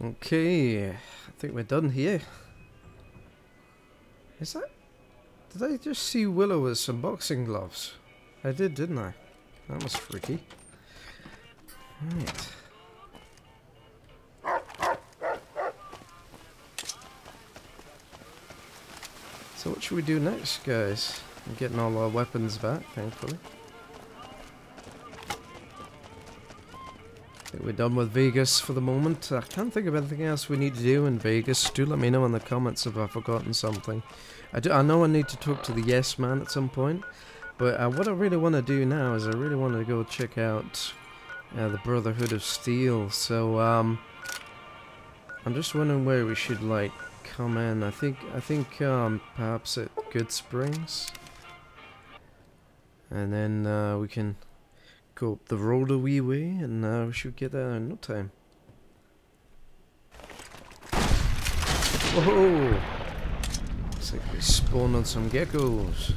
Okay, I think we're done here. Is that... Did I just see Willow with some boxing gloves? I did, didn't I? That was freaky. Right. So what should we do next, guys? We're getting all our weapons back, thankfully. I think we're done with Vegas for the moment. I can't think of anything else we need to do in Vegas. Do let me know in the comments if I've forgotten something. I know I need to talk to the Yes Man at some point. But what I really want to do now is I really want to go check out the Brotherhood of Steel. So I'm just wondering where we should like come in. I think perhaps at Good Springs, and then we can go up the road a wee way, and we should get there in no time. Whoa! Looks like we spawned on some geckos.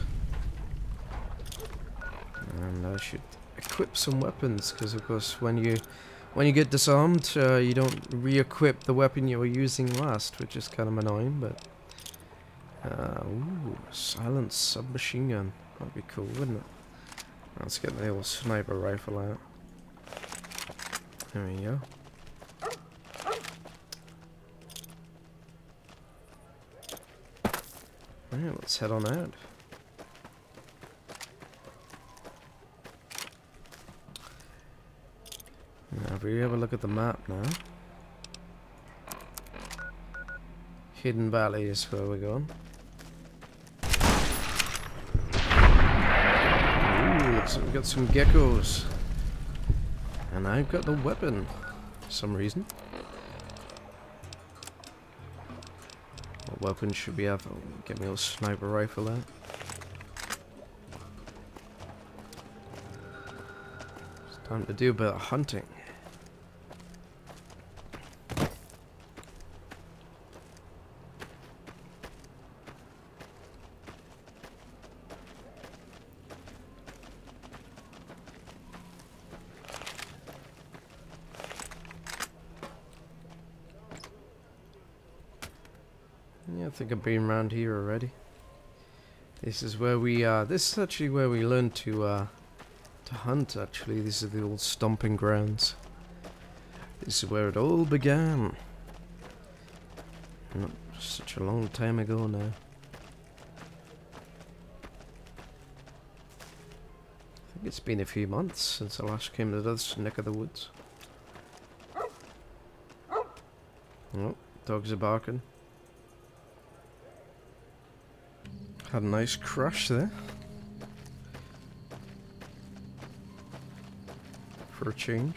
And I should equip some weapons, because of course when you get disarmed, you don't re-equip the weapon you were using last, which is kind of annoying. But ooh, silenced submachine gun. That'd be cool, wouldn't it? Let's get the old sniper rifle out. There we go. Alright, let's head on out. Now, if we have a look at the map now. Hidden Valley is where we're going. Ooh, looks like we've got some geckos. And I've got the weapon for some reason. What weapon should we have? Oh, get me a sniper rifle out. It's time to do a bit of hunting. Yeah, I think I've been around here already. This is where we this is actually where we learned to hunt. Actually, these are the old stomping grounds. This is where it all began. Not such a long time ago now. I think it's been a few months since I last came to this neck of the woods. Oh, dogs are barking. Had a nice crash there. For a change.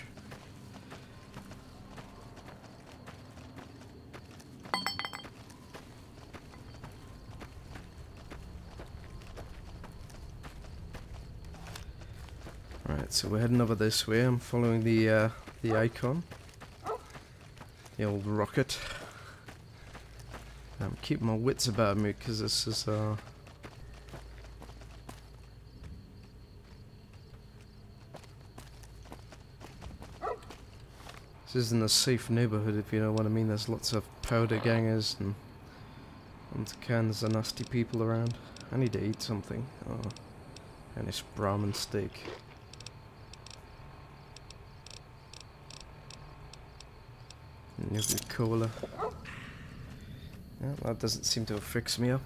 Right, so we're heading over this way. I'm following the icon. The old rocket. I'm keeping my wits about me because this is this isn't a safe neighborhood, if you know what I mean. There's lots of powder gangers and cans of nasty people around. I need to eat something. Oh, and this Brahmin steak. Cola. Yeah, that doesn't seem to have fixed me up.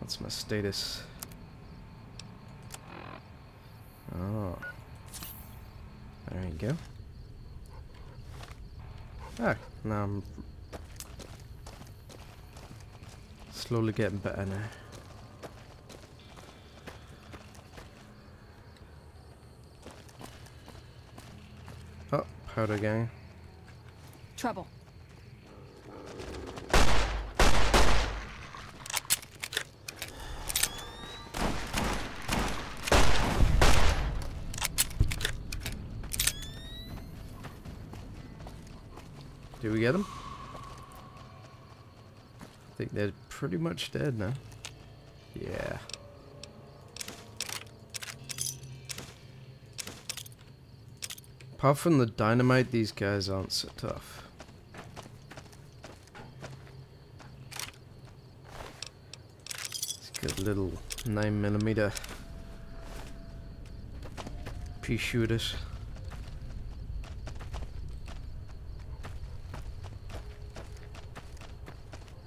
That's my status. Oh. There you go. Ah, now I'm slowly getting better now. Oh, powder gang. Trouble. Did we get them? I think they're pretty much dead now. Yeah. Apart from the dynamite, these guys aren't so tough. It's got little 9mm pea shooters.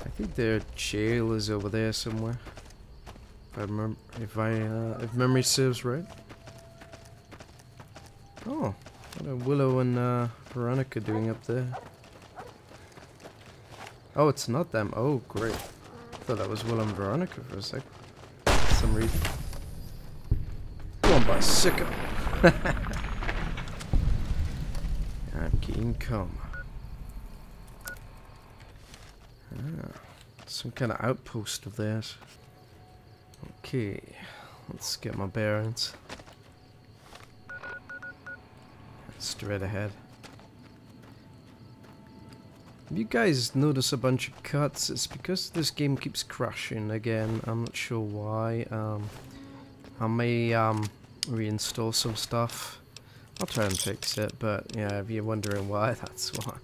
I think their jail is over there somewhere. If I remember, if memory serves right. Oh, what are Willow and Veronica doing up there? Oh, it's not them. Oh, great. I thought that was Willow and Veronica for a sec. For some reason. Go on by sicko. I'm keen come. Ah, some kind of outpost of theirs. Okay, let's get my bearings. Straight ahead. If you guys notice a bunch of cuts, it's because this game keeps crashing again. I'm not sure why. I may reinstall some stuff. I'll try and fix it, but yeah, if you're wondering why, that's why.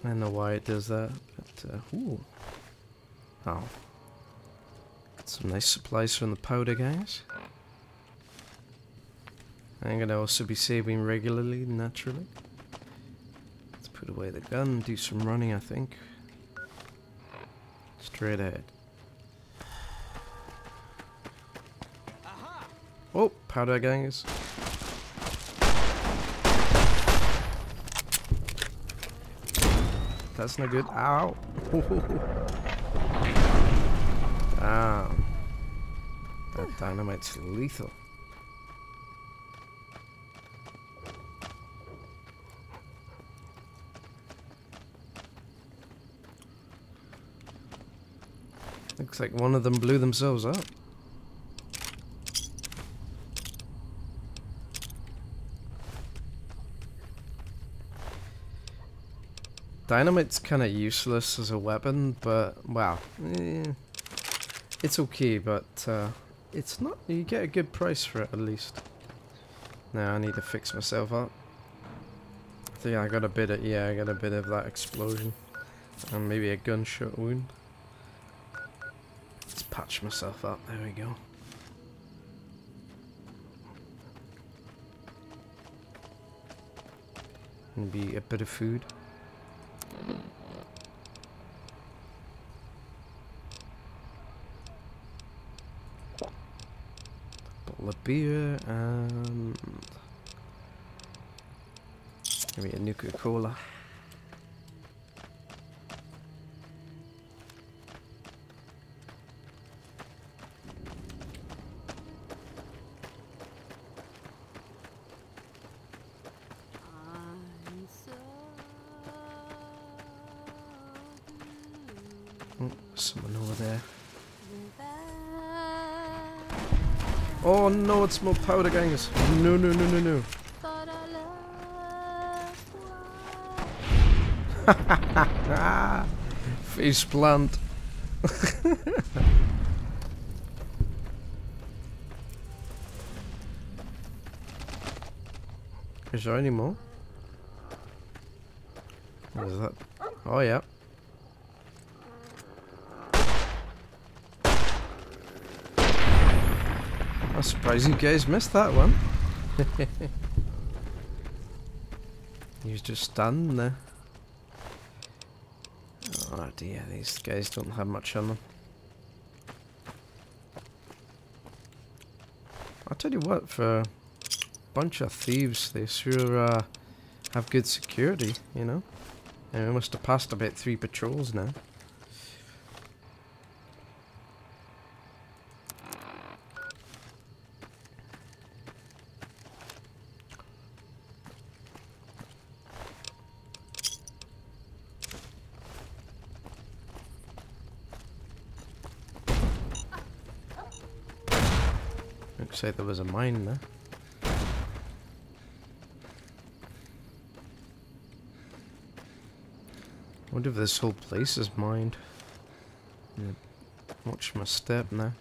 I don't know why it does that, but ooh. Oh. Got some nice supplies from the powder guys. I'm gonna also be saving regularly, naturally. Let's put away the gun and do some running, I think. Straight ahead. Oh, powder gangs. That's not good. Ow! Damn. That dynamite's lethal. Looks like one of them blew themselves up. Dynamite's kind of useless as a weapon, but, wow. It's okay, but it's not. You get a good price for it, at least. Now I need to fix myself up. I think I got a bit of, yeah, I got a bit of that explosion. And maybe a gunshot wound. Let's patch myself up, there we go. Maybe a bit of food. Bottle of beer and maybe a Nuka-Cola. Oh, someone over there. Oh no, it's more powder gangers. No, no, no, no, no. Face plant. Is there any more? What is that? Oh yeah. I'm surprised you guys missed that one. He was just standing there. Oh dear, these guys don't have much on them. I'll tell you what, for a bunch of thieves, they sure have good security, you know? And we must have passed about 3 patrols now. Looks like there was a mine there. I wonder if this whole place is mined. Yeah. Watch my step now.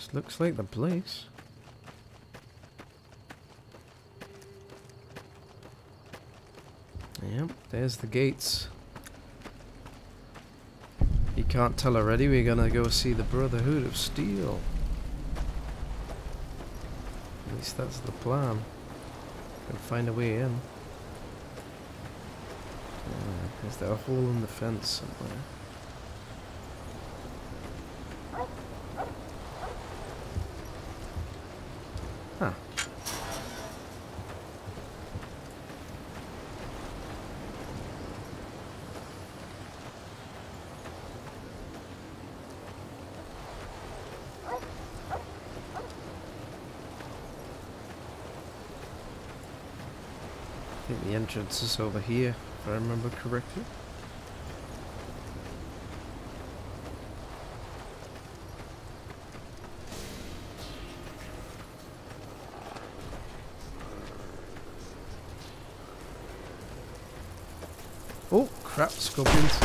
This looks like the place. Yep, there's the gates. You can't tell already, we're gonna go see the Brotherhood of Steel. At least that's the plan. Gotta find a way in. Is there a hole in the fence somewhere? Huh. I think the entrance is over here, if I remember correctly. Oh, crap, scorpions.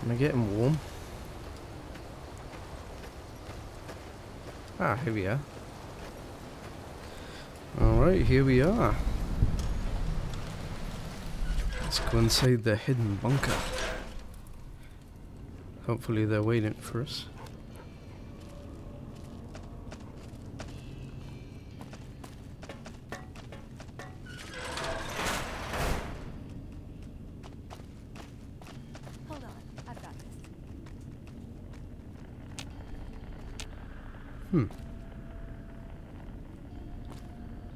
Am I getting warm? Ah, here we are. Alright, here we are. Let's go inside the hidden bunker. Hopefully they're waiting for us. Hold on, I've got this.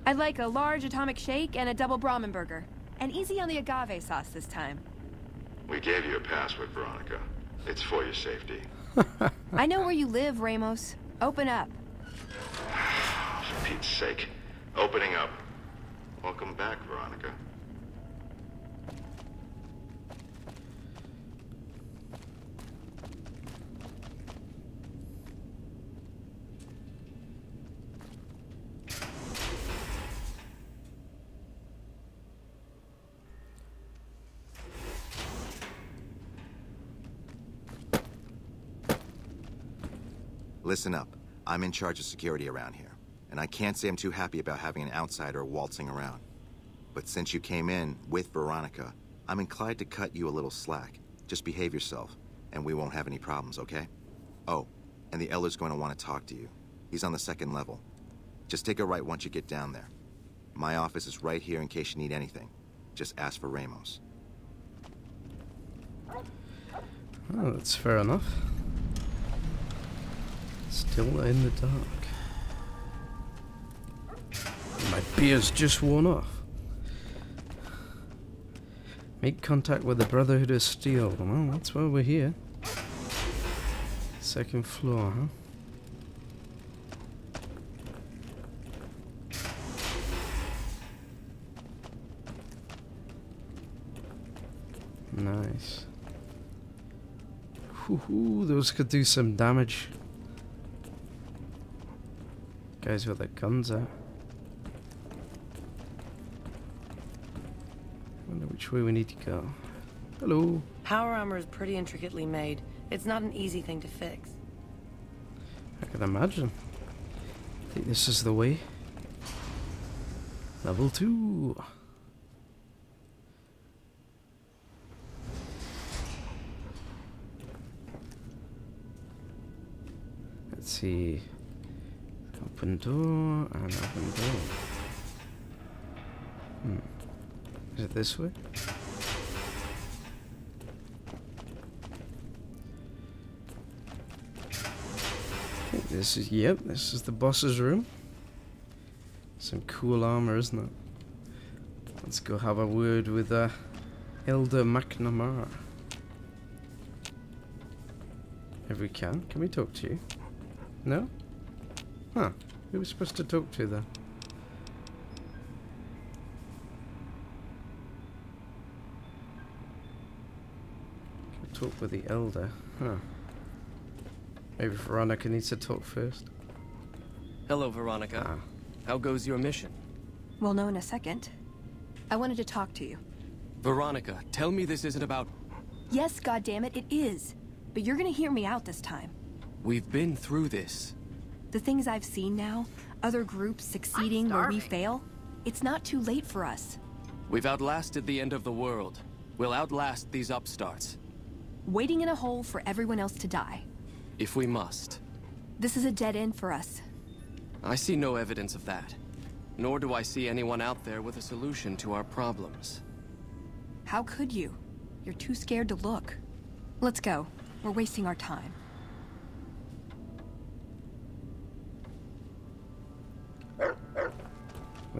I'd like a large atomic shake and a double Brahmin burger. And easy on the agave sauce this time. We gave you a password, Veronica. It's for your safety. I know where you live, Ramos. Open up. For Pete's sake. Opening up. Welcome back, Veronica. Listen up. I'm in charge of security around here, and I can't say I'm too happy about having an outsider waltzing around. But since you came in with Veronica, I'm inclined to cut you a little slack. Just behave yourself, and we won't have any problems, okay? Oh, and the Elder's going to want to talk to you. He's on the 2nd level. Just take a right once you get down there. My office is right here in case you need anything. Just ask for Ramos. Oh, that's fair enough. Still in the dark. My beer's just worn off. Make contact with the Brotherhood of Steel. Well, that's why we're here. 2nd floor, huh? Nice. Whoo-hoo, those could do some damage. Guys with their guns out. Wonder which way we need to go. Hello. Power armor is pretty intricately made. It's not an easy thing to fix. I can imagine. I think this is the way. Level 2. Let's see. Open door and open door. Is it this way? I think this is, yep, this is the boss's room. Some cool armor, isn't it? Let's go have a word with Elder McNamara. If we can we talk to you? No? Huh, who are we supposed to talk to then? Talk with the Elder. Huh. Maybe Veronica needs to talk first. Hello, Veronica. How goes your mission? We'll know in a second. I wanted to talk to you. Veronica, tell me this isn't about... Yes, goddammit, it is. But you're gonna hear me out this time. We've been through this. The things I've seen now, other groups succeeding where we fail, it's not too late for us. We've outlasted the end of the world. We'll outlast these upstarts. Waiting in a hole for everyone else to die. If we must. This is a dead end for us. I see no evidence of that. Nor do I see anyone out there with a solution to our problems. How could you? You're too scared to look. Let's go. We're wasting our time.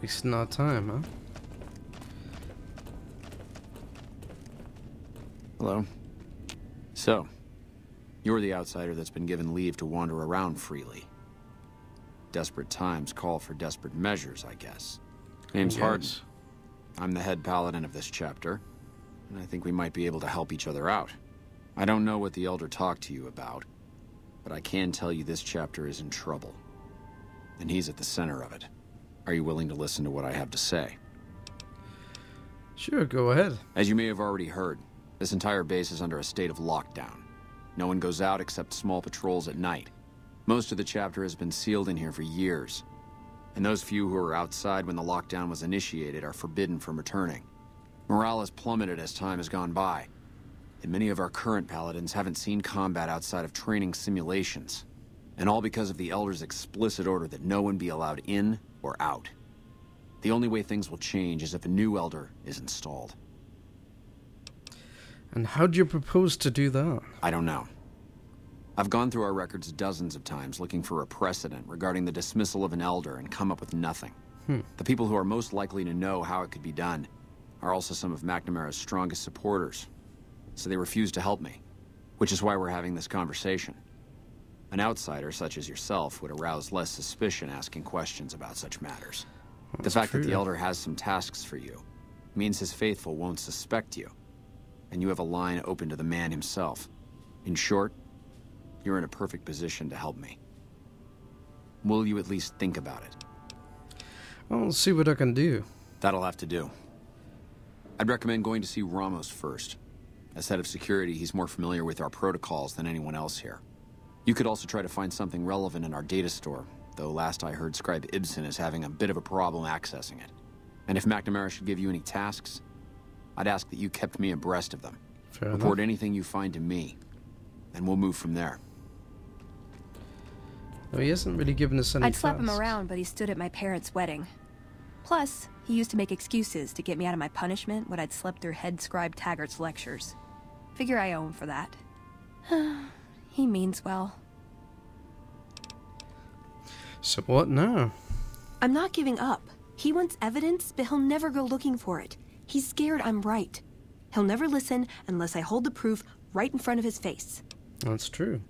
Wasting our time, huh? Hello. So, you're the outsider that's been given leave to wander around freely. Desperate times call for desperate measures, I guess. Name's Hardin. I'm the head paladin of this chapter, and I think we might be able to help each other out. I don't know what the Elder talked to you about, but I can tell you this chapter is in trouble. And he's at the center of it. Are you willing to listen to what I have to say? Sure, go ahead. As you may have already heard, this entire base is under a state of lockdown. No one goes out except small patrols at night. Most of the chapter has been sealed in here for years. And those few who were outside when the lockdown was initiated are forbidden from returning. Morale has plummeted as time has gone by. And many of our current paladins haven't seen combat outside of training simulations. And all because of the Elder's explicit order that no one be allowed in or out. The only way things will change is if a new Elder is installed. And how do you propose to do that? I don't know. I've gone through our records dozens of times looking for a precedent regarding the dismissal of an Elder and come up with nothing. The people who are most likely to know how it could be done are also some of McNamara's strongest supporters. So they refuse to help me, which is why we're having this conversation. An outsider such as yourself would arouse less suspicion asking questions about such matters. The fact that the Elder has some tasks for you means his faithful won't suspect you, and you have a line open to the man himself. In short, you're in a perfect position to help me. Will you at least think about it? I'll see what I can do. That'll have to do. I'd recommend going to see Ramos first. As head of security, he's more familiar with our protocols than anyone else here. You could also try to find something relevant in our data store, though last I heard Scribe Ibsen is having a bit of a problem accessing it. And if McNamara should give you any tasks, I'd ask that you kept me abreast of them. Fair Report enough. anything you find to me, and we'll move from there. No, he hasn't really given us any I'd slap him tasks. around, but he stood at my parents' wedding. Plus, he used to make excuses to get me out of my punishment when I'd slept through head scribe Taggart's lectures. Figure I owe him for that. He means well. So what now? I'm not giving up. He wants evidence, but he'll never go looking for it. He's scared I'm right. He'll never listen unless I hold the proof right in front of his face. That's true.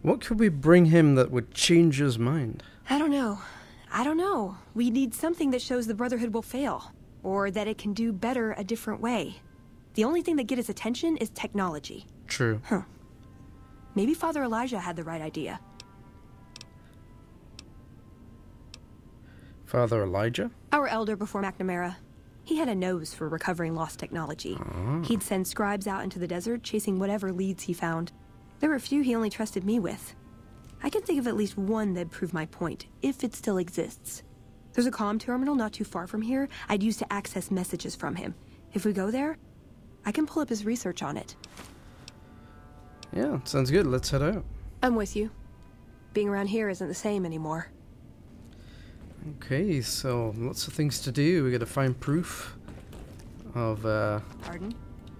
What could we bring him that would change his mind? I don't know. We need something that shows the Brotherhood will fail, or that it can do better a different way. The only thing that get his attention is technology. True. Maybe Father Elijah had the right idea. Father Elijah? Our elder before McNamara. He had a nose for recovering lost technology. He'd send scribes out into the desert chasing whatever leads he found. There were a few he only trusted me with. I can think of at least one that'd prove my point, if it still exists. There's a comm terminal not too far from here I'd use to access messages from him. If we go there, I can pull up his research on it. Yeah, sounds good. Let's head out. I'm with you. Being around here isn't the same anymore. Okay, so lots of things to do. We gotta find proof of Pardon?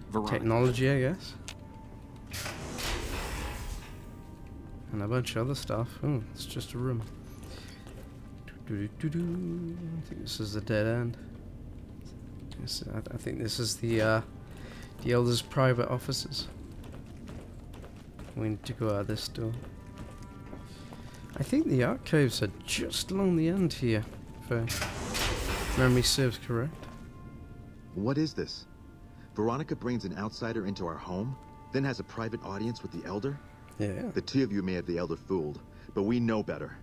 Veronica. technology, I guess. And a bunch of other stuff. Oh, it's just a room. I think this is the dead end. I think this is the Elder's private offices. We need to go out this door. I think the archives are just along the end here, if memory serves correct. What is this? Veronica brings an outsider into our home, then has a private audience with the Elder? Yeah. The two of you may have the Elder fooled, but we know better.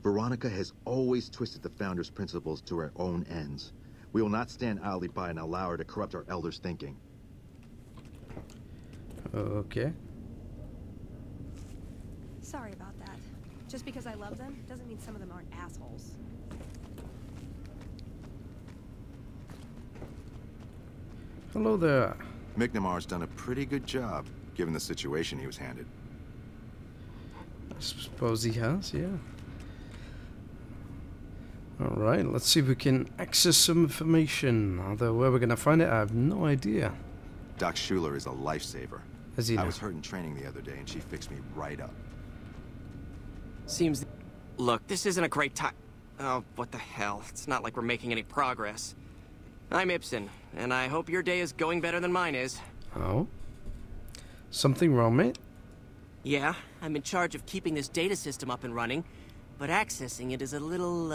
Veronica has always twisted the Founder's principles to her own ends. We will not stand idly by and allow her to corrupt our Elder's thinking. Okay. Sorry about that. Just because I love them doesn't mean some of them aren't assholes. Hello there. McNamar's done a pretty good job, given the situation he was handed. I suppose he has, yeah. Alright, let's see if we can access some information. Although where we're going to find it, I have no idea. Doc Schuler is a lifesaver. Is he I now? was hurt in training the other day, and she fixed me right up. Seems... Look, this isn't a great time... Oh, what the hell. It's not like we're making any progress. I'm Ibsen, and I hope your day is going better than mine is. Oh? Something wrong, mate? Yeah, I'm in charge of keeping this data system up and running, but accessing it is a little,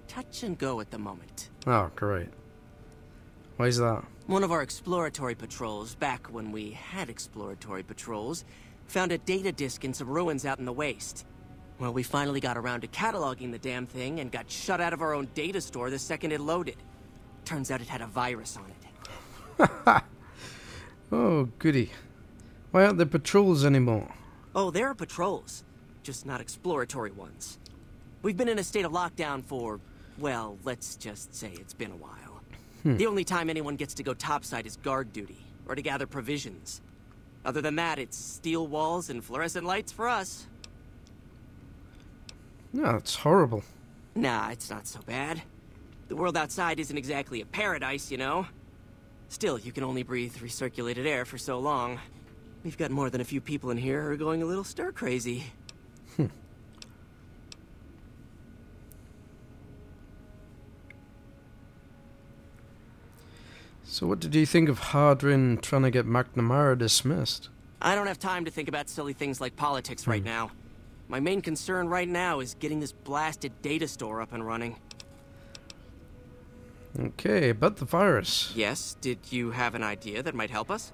touch and go at the moment. Oh, great. Why is that? One of our exploratory patrols, back when we had exploratory patrols, found a data disk in some ruins out in the waste. Well, we finally got around to cataloging the damn thing and got shut out of our own data store the second it loaded. Turns out it had a virus on it. Oh, goody. Why aren't there patrols anymore? Oh, there are patrols, just not exploratory ones. We've been in a state of lockdown for, well, let's just say it's been a while. The only time anyone gets to go topside is guard duty, or to gather provisions. Other than that, it's steel walls and fluorescent lights for us. No, it's horrible. Nah, it's not so bad. The world outside isn't exactly a paradise, you know? Still, you can only breathe recirculated air for so long. We've got more than a few people in here who are going a little stir-crazy. So what did you think of Hardrin trying to get McNamara dismissed? I don't have time to think about silly things like politics right now. My main concern right now is getting this blasted data store up and running. Okay, but the virus. Yes, did you have an idea that might help us?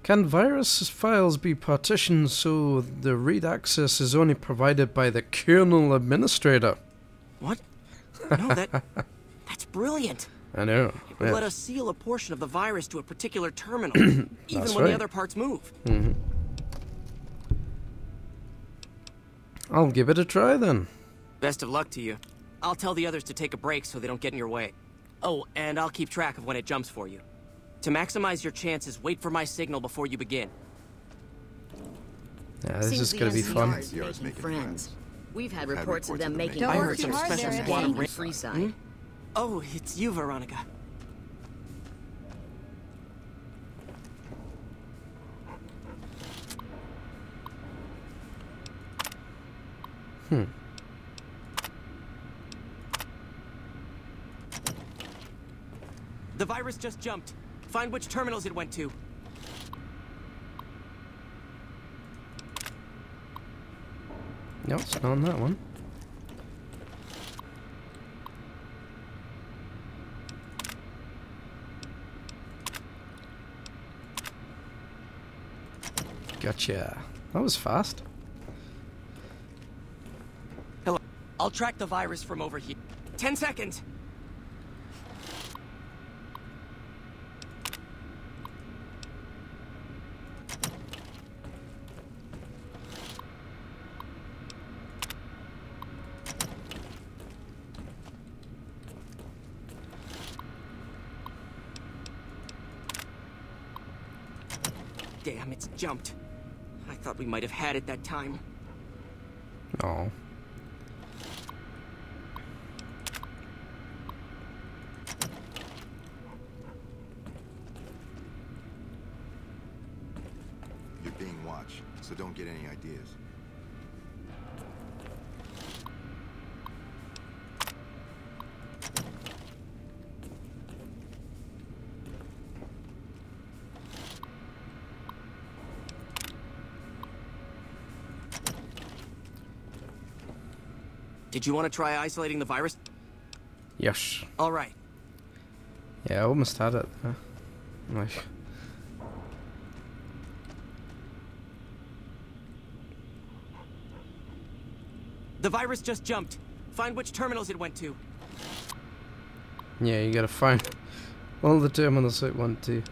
Can virus files be partitioned so the read access is only provided by the kernel administrator? What? No, that's brilliant. I know. It would let us seal a portion of the virus to a particular terminal, even when the other parts move. I'll give it a try then. Best of luck to you. I'll tell the others to take a break so they don't get in your way. Oh, and I'll keep track of when it jumps for you. To maximize your chances, wait for my signal before you begin. Yeah, this is going to be fun. NCR's making friends. We've had reports of them making Don't I work heard too some hard special there, squad Eddie. of free side. Oh, it's you, Veronica. The virus just jumped. Find which terminals it went to. No, it's not on that one. Gotcha. That was fast. Hello. I'll track the virus from over here. 10 seconds. Damn, it's jumped. I thought we might have had it that time. Oh. You're being watched, so don't get any ideas. Did you want to try isolating the virus? Yes. All right. Yeah, I almost had it there. Nice. The virus just jumped. Find which terminals it went to. Yeah, you gotta find all the terminals it went to.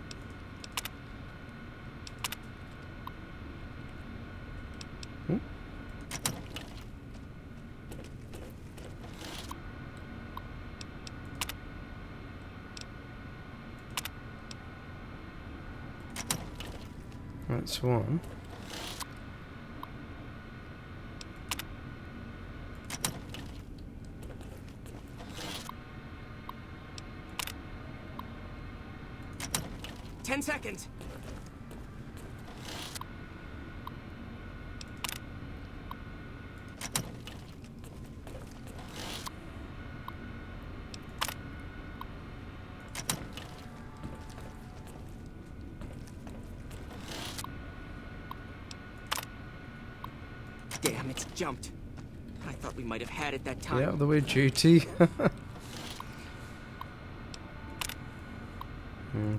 That's one. Ten seconds. Damn, it's jumped. I thought we might have had it that time. Yeah, the way GT.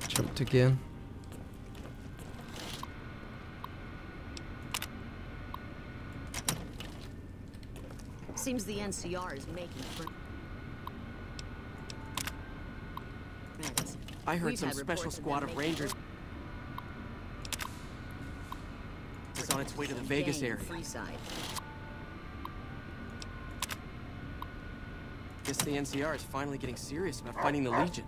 Jumped again. Seems the NCR is making friends. I heard We've some had special reports of squad them of making Rangers is on its way to the Vegas area. Freeside. Guess the NCR is finally getting serious about fighting the Legion.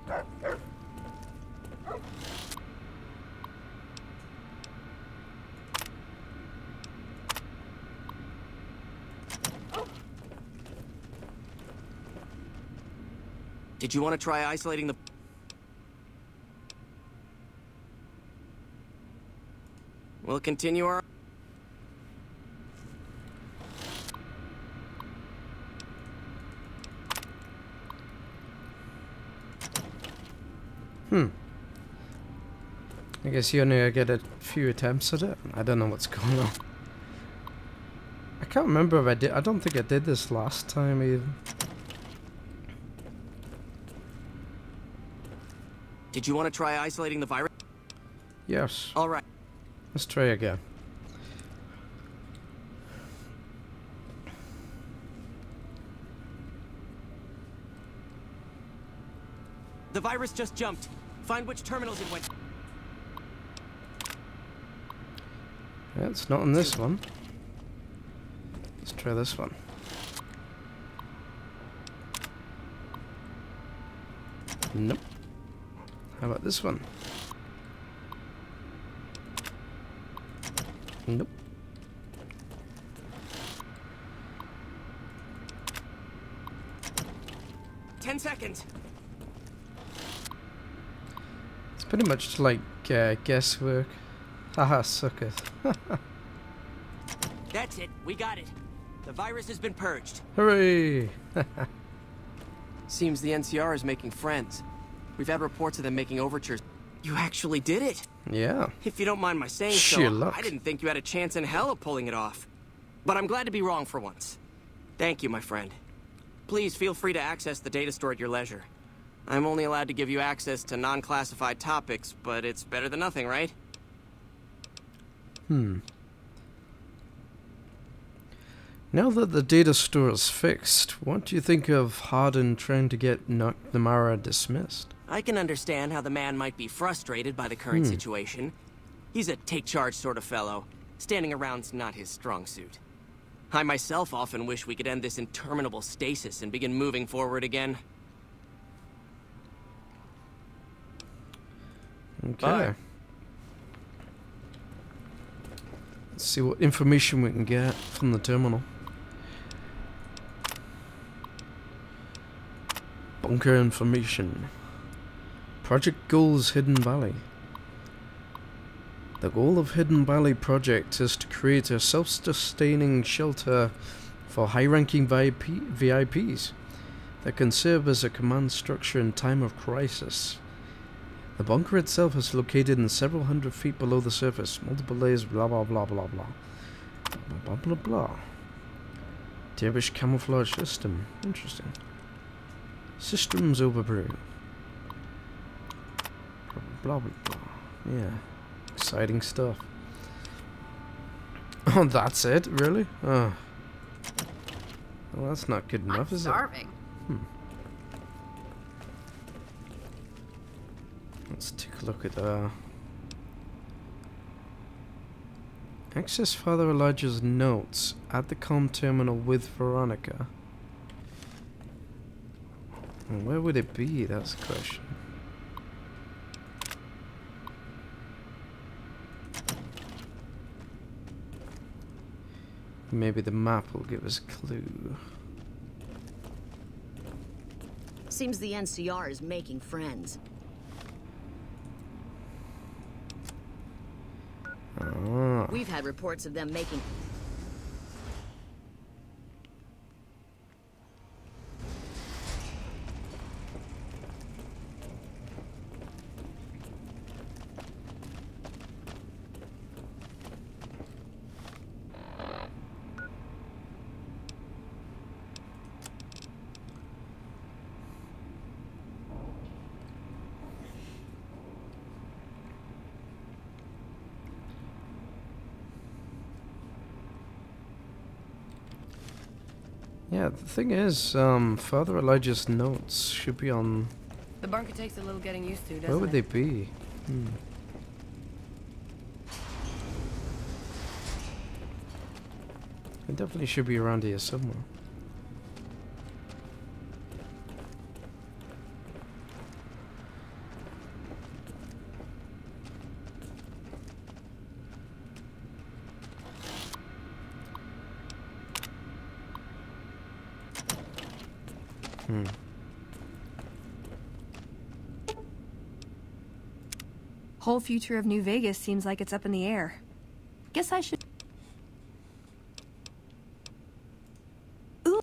Did you want to try isolating the... We'll continue our... I guess you only get a few attempts at it. I don't know what's going on. I can't remember if I did. I don't think I did this last time either. Did you want to try isolating the virus? Yes. All right. Let's try again. The virus just jumped. Find which terminals it went. Yeah, it's not on this one. Let's try this one. Nope. How about this one? Nope. Ten seconds. It's pretty much like guesswork. Haha, suckers. That's it. We got it. The virus has been purged. Hooray! Seems the NCR is making friends. We've had reports of them making overtures. You actually did it. Yeah. If you don't mind my saying Sheer so, luck. I didn't think you had a chance in hell of pulling it off. But I'm glad to be wrong for once. Thank you, my friend. Please feel free to access the data store at your leisure. I'm only allowed to give you access to non-classified topics, but it's better than nothing, right? Now that the data store is fixed, what do you think of Harden trying to get McNamara dismissed? I can understand how the man might be frustrated by the current situation. He's a take-charge sort of fellow. Standing around's not his strong suit. I myself often wish we could end this interminable stasis and begin moving forward again. Okay. Bye. Let's see what information we can get from the terminal. Bunker information. Project goals Hidden Valley. The goal of Hidden Valley Project is to create a self-sustaining shelter for high-ranking VIPs that can serve as a command structure in time of crisis. The bunker itself is located in several hundred feet below the surface. Multiple layers, blah blah blah blah blah. Blah blah blah blah. Dervish camouflage system. Interesting. Systems overbrew. Blah blah blah. Yeah. Exciting stuff. Oh, that's it? Really? Oh. Well, that's not good enough, is it? Starving. Let's take a look at access Father Elijah's notes at the comm terminal with Veronica. And where would it be? That's the question. Maybe the map will give us a clue. Seems the NCR is making friends. Ah. We've had reports of them making... Yeah, the thing is, Father Elijah's notes should be on... The bunker takes a little getting used to, doesn't it? Where would they be? It definitely should be around here somewhere. Whole future of New Vegas seems like it's up in the air. Guess I should... Ooh.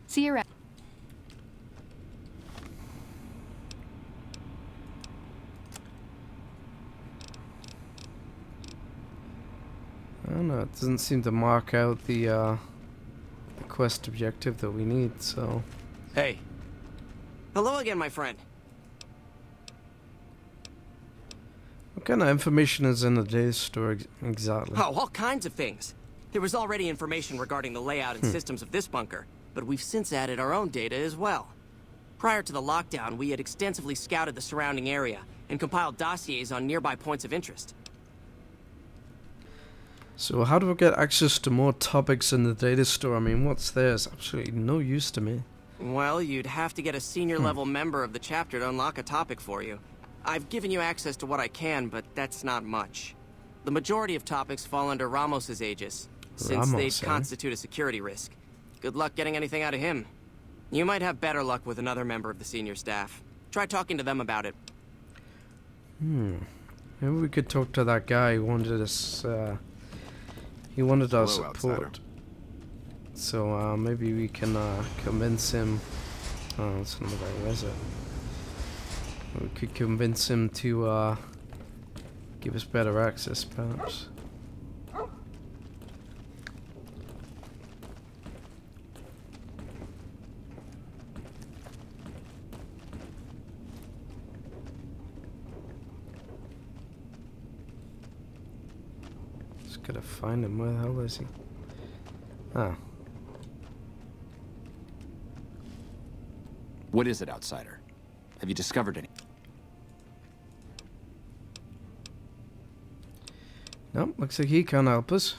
See you around. I don't know, it doesn't seem to mark out the quest objective that we need, so... Hey. Hello again, my friend. What kind of information is in the data store exactly? Oh, all kinds of things. There was already information regarding the layout and systems of this bunker, but we've since added our own data as well. Prior to the lockdown, we had extensively scouted the surrounding area and compiled dossiers on nearby points of interest. So how do I get access to more topics in the data store? I mean, what's there is absolutely no use to me. Well, you'd have to get a senior level member of the chapter to unlock a topic for you. I've given you access to what I can, but that's not much. The majority of topics fall under Ramos's aegis, since they'd constitute a security risk. Good luck getting anything out of him. You might have better luck with another member of the senior staff. Try talking to them about it. Maybe we could talk to that guy who wanted us, he wanted our Hello, support. outsider. So, maybe we can, convince him... Oh, that's not the right way, is it? We could convince him to, give us better access, perhaps. Just gotta find him. Where the hell is he? Ah. What is it, outsider? Have you discovered any? Nope, looks like he can't help us.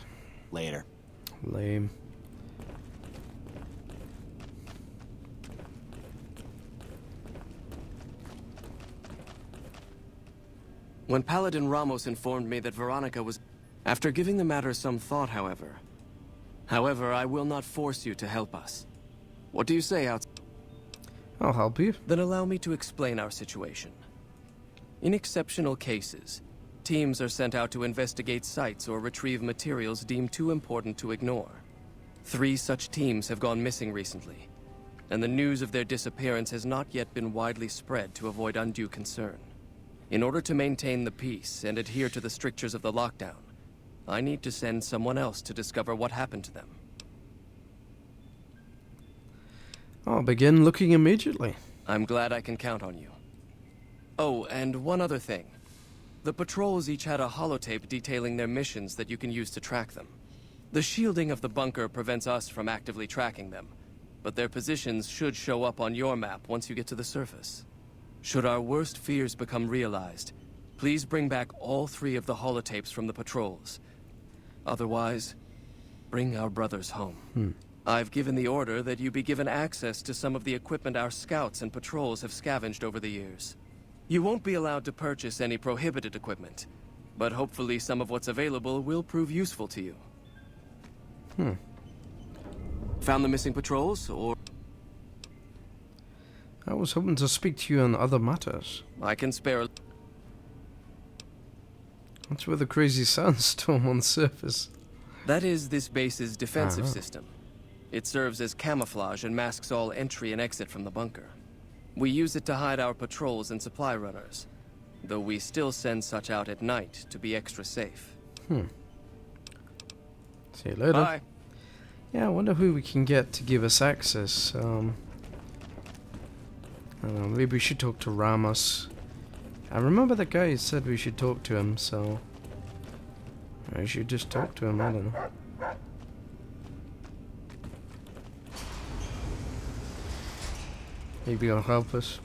Later. Lame. When Paladin Ramos informed me that Veronica was... After giving the matter some thought, however, I will not force you to help us. What do you say, outsider? I'll help you. Then allow me to explain our situation. In exceptional cases, teams are sent out to investigate sites or retrieve materials deemed too important to ignore. 3 such teams have gone missing recently, and the news of their disappearance has not yet been widely spread to avoid undue concern. In order to maintain the peace and adhere to the strictures of the lockdown, I need to send someone else to discover what happened to them. I'll begin looking immediately. I'm glad I can count on you. Oh, and one other thing. The patrols each had a holotape detailing their missions that you can use to track them. The shielding of the bunker prevents us from actively tracking them, but their positions should show up on your map once you get to the surface. Should our worst fears become realized, please bring back all 3 of the holotapes from the patrols. Otherwise, bring our brothers home. I've given the order that you be given access to some of the equipment our scouts and patrols have scavenged over the years. You won't be allowed to purchase any prohibited equipment, but hopefully some of what's available will prove useful to you. Found the missing patrols, or...? I was hoping to speak to you on other matters. I can spare... What's with the crazy sandstorm on the surface? That is this base's defensive system. It serves as camouflage and masks all entry and exit from the bunker. We use it to hide our patrols and supply runners, though we still send such out at night to be extra safe. See you later. Bye. Yeah, I wonder who we can get to give us access. I don't know, maybe we should talk to Ramos. I remember the guy said we should talk to him, so... I should just talk to him, I don't know. Maybe he'll help us.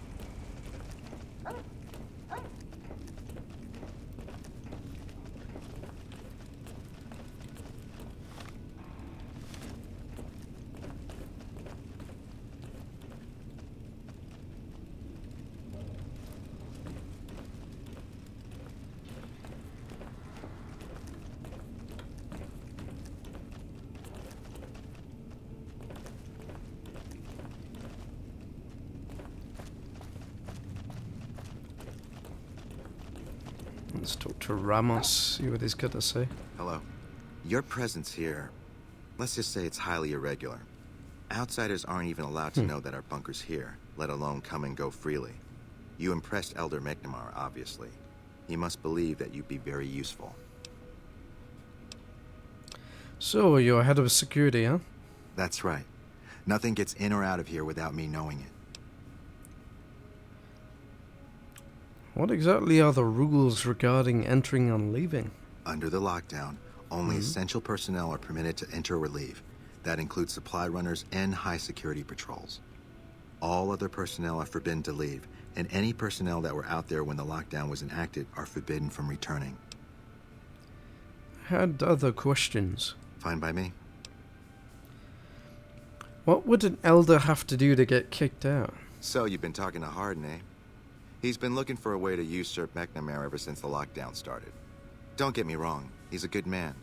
Let's talk to Ramos, see what he's got to say. Hello. Your presence here, let's just say it's highly irregular. Outsiders aren't even allowed to know that our bunker's here, let alone come and go freely. You impressed Elder McNamara, obviously. He must believe that you'd be very useful. So, you're head of security, huh? That's right. Nothing gets in or out of here without me knowing it. What exactly are the rules regarding entering and leaving? Under the lockdown, only essential personnel are permitted to enter or leave. That includes supply runners and high-security patrols. All other personnel are forbidden to leave, and any personnel that were out there when the lockdown was enacted are forbidden from returning. I had other questions. Fine by me. What would an elder have to do to get kicked out? So, you've been talking to Harden, eh? He's been looking for a way to usurp McNamara ever since the lockdown started. Don't get me wrong, he's a good man.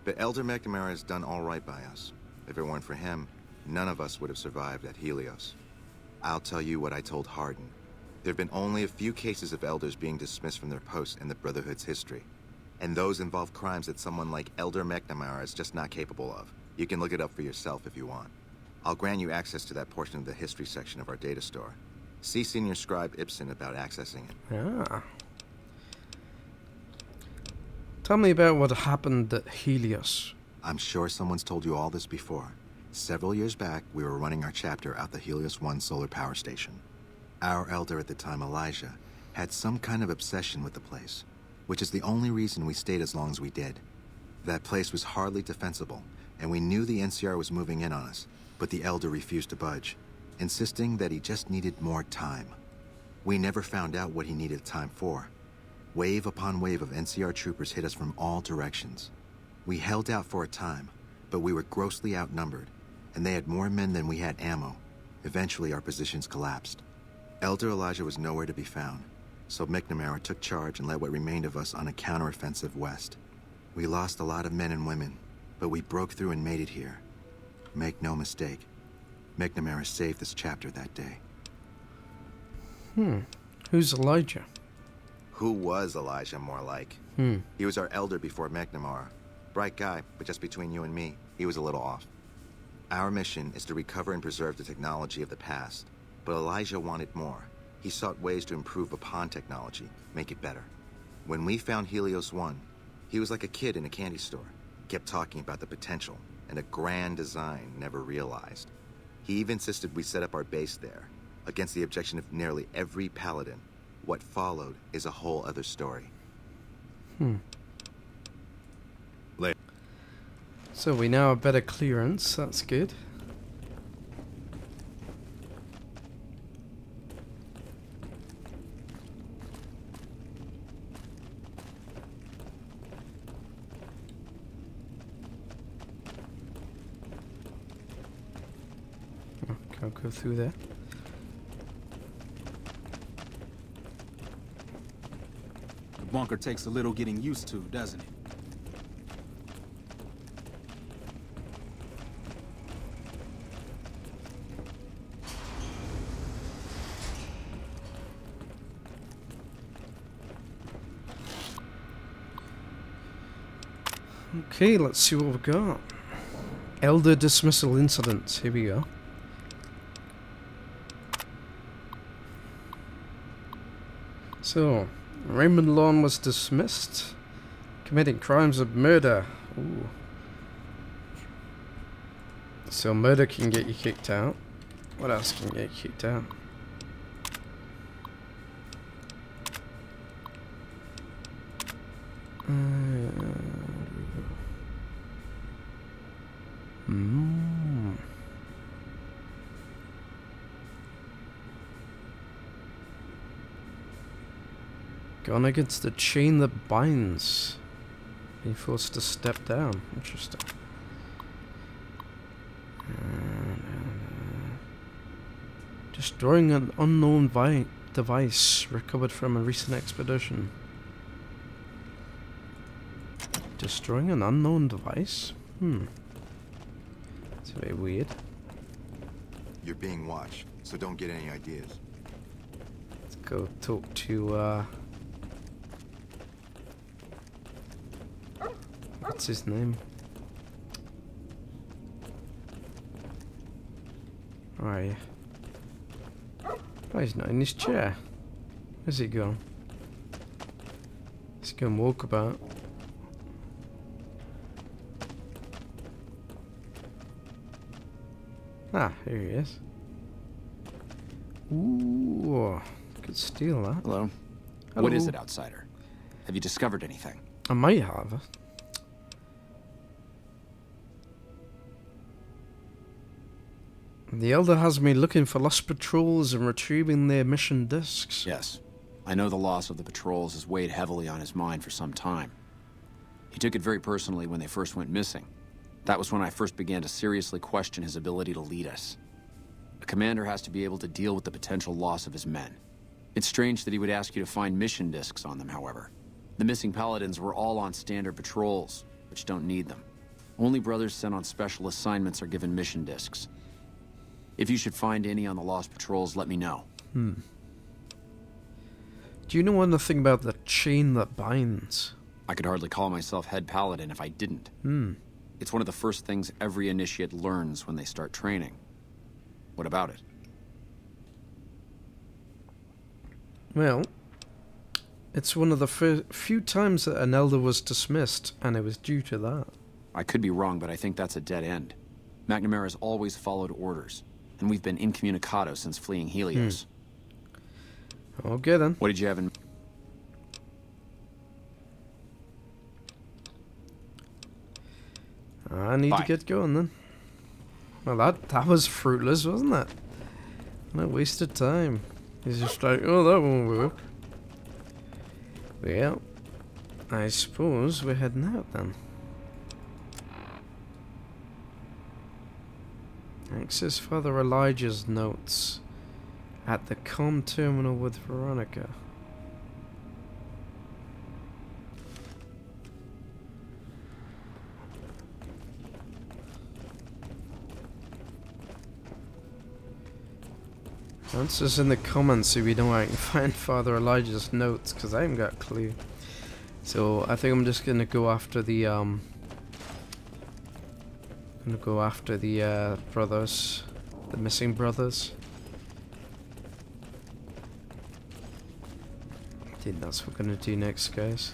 But Elder McNamara has done all right by us. If it weren't for him, none of us would have survived at Helios. I'll tell you what I told Harden. There have been only a few cases of elders being dismissed from their posts in the Brotherhood's history. And those involve crimes that someone like Elder McNamara is just not capable of. You can look it up for yourself if you want. I'll grant you access to that portion of the history section of our data store. See Senior Scribe Ibsen about accessing it. Ah. Tell me about what happened at Helios. I'm sure someone's told you all this before. Several years back, we were running our chapter out the Helios 1 solar power station. Our elder at the time, Elijah, had some kind of obsession with the place, which is the only reason we stayed as long as we did. That place was hardly defensible, and we knew the NCR was moving in on us, but the elder refused to budge, insisting that he just needed more time. We never found out what he needed time for. Wave upon wave of NCR troopers hit us from all directions. We held out for a time, but we were grossly outnumbered, and they had more men than we had ammo. Eventually, our positions collapsed. Elder Elijah was nowhere to be found, so McNamara took charge and led what remained of us on a counteroffensive west. We lost a lot of men and women, but we broke through and made it here. Make no mistake, McNamara saved this chapter that day. Who's Elijah? Who was Elijah, more like? He was our elder before McNamara. Bright guy, but just between you and me, he was a little off. Our mission is to recover and preserve the technology of the past, but Elijah wanted more. he sought ways to improve upon technology, make it better. When we found Helios 1, he was like a kid in a candy store. Kept talking about the potential and a grand design never realized. He even insisted we set up our base there, against the objection of nearly every paladin. What followed is a whole other story. So we now have better clearance, that's good. Oh, can't go through there. The bunker takes a little getting used to, doesn't it? Okay, let's see what we've got. Elder dismissal incidents. Here we go. So, Raymond Lawn was dismissed, committing crimes of murder. Ooh. So murder can get you kicked out. What else can get you kicked out? Gone against the chain that binds. Being forced to step down. Interesting. Destroying an unknown device recovered from a recent expedition. Destroying an unknown device? It's very weird. You're being watched, so don't get any ideas. Let's go talk to, what's his name? Where are you? Oh, he's not in his chair. Where's he gone? He's going walk about. Ah, here he is. Ooh, could steal that. Hello. Hello. What is it, outsider? Have you discovered anything? I might have. The Elder has me looking for lost patrols and retrieving their mission discs. Yes. I know the loss of the patrols has weighed heavily on his mind for some time. He took it very personally when they first went missing. That was when I first began to seriously question his ability to lead us. A commander has to be able to deal with the potential loss of his men. It's strange that he would ask you to find mission discs on them, however. The missing paladins were all on standard patrols, which don't need them. Only brothers sent on special assignments are given mission discs. If you should find any on the lost patrols, let me know. Do you know anything about the chain that binds? I could hardly call myself head paladin if I didn't. It's one of the first things every initiate learns when they start training. What about it? Well, it's one of the few times that an Elder was dismissed, and it was due to that. I could be wrong, but I think that's a dead end. McNamara's always followed orders, and we've been incommunicado since fleeing Helios. Okay then. What did you have in... I need to get going then. Well, that was fruitless, wasn't it? No wasted time. He's just like, oh, that won't work. Well, I suppose we're heading out then. Access Father Elijah's notes at the comm terminal with Veronica. Answers in the comments if you know where I can find Father Elijah's notes, because I haven't got a clue. So I think I'm just gonna go after the brothers, the missing brothers. think that's what we're gonna do next, guys.